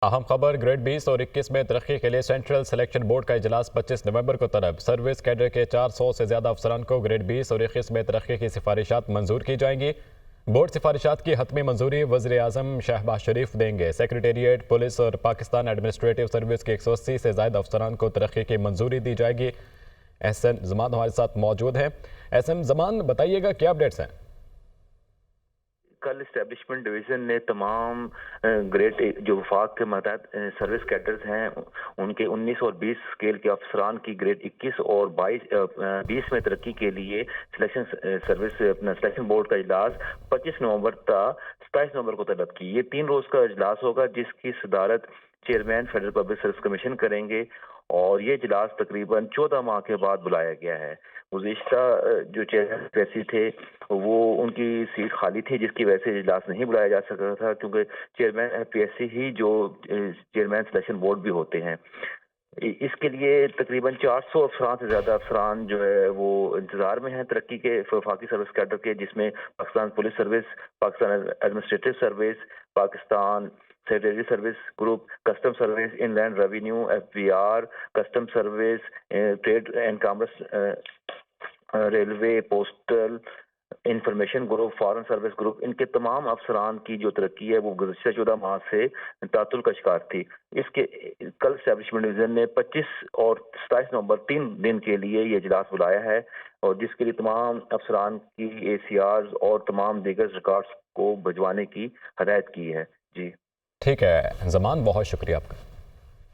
अहम खबर ग्रेड 20 और 21 में तरक्की के लिए सेंट्रल सिलेक्शन बोर्ड का इजलास 25 नवंबर को तलब। सर्विस कैडर के 400 से ज्यादा अफसरान को ग्रेड 20 और 21 में तरक्की की सिफारिशात मंजूर की जाएंगी। बोर्ड सिफारिशात की हतमी मंजूरी वज़ीर आज़म शहबाज शरीफ देंगे। सेक्रेटेरिएट, पुलिस और पाकिस्तान एडमिनिस्ट्रेटिव सर्विस के 180 से ज्यादा अफसरान को तरक्की की मंजूरी दी जाएगी। एहसन जमान हमारे साथ मौजूद हैं। एहसन जमान, बताइएगा क्या अपडेट्स हैं? कल इस्टेब्लिशमेंट डिवीज़न ने तमाम ग्रेड जो वफाक के मतहत सर्विस कैडर्स हैं उनके 19 और 20 स्केल के अफसरान की ग्रेड 21 और 20 में तरक्की के लिए सिलेक्शन बोर्ड का इजलास 25 नवंबर था 27 नवंबर को तलब की। ये 3 रोज़ का इजलास होगा जिसकी सदारत chairman federal public service commission करेंगे और ये इजलास तकरीबन 14 माह के बाद बुलाया गया है। गुज़िश्ता जो चेयरमैन पीएससी थे वो उनकी सीट खाली थी जिसकी वजह से इजलास नहीं बुलाया जा सका था, क्योंकि चेयरमैन पीएससी ही जो चेयरमैन सिलेक्शन बोर्ड भी होते हैं। इसके लिए तकरीबन 400 अफसरान से ज़्यादा अफसरान जो है वो इंतज़ार में हैं तरक्की के वफाकी सर्विस कैडर के, जिसमें Pakistan police service, Pakistan administrative service, Pakistan secretary service group, custom service, inland revenue, FBR, custom service, trade and commerce, railway, postal, information group, foreign service group, इनके तमाम अफसरान की जो तरक्की है वो गुज़श्ता 14 माह से तातुल का शिकार थी। इसके कल एस्टेब्लिशमेंट डिवीज़न ने 25 और 27 नवंबर 3 दिन के लिए ये इजलास बुलाया है और जिसके लिए तमाम अफसरान की ACRs और तमाम दीगर रिकॉर्ड्स को भिजवाने की हदायत की है। जी ठीक है जमान, बहुत शुक्रिया आपका।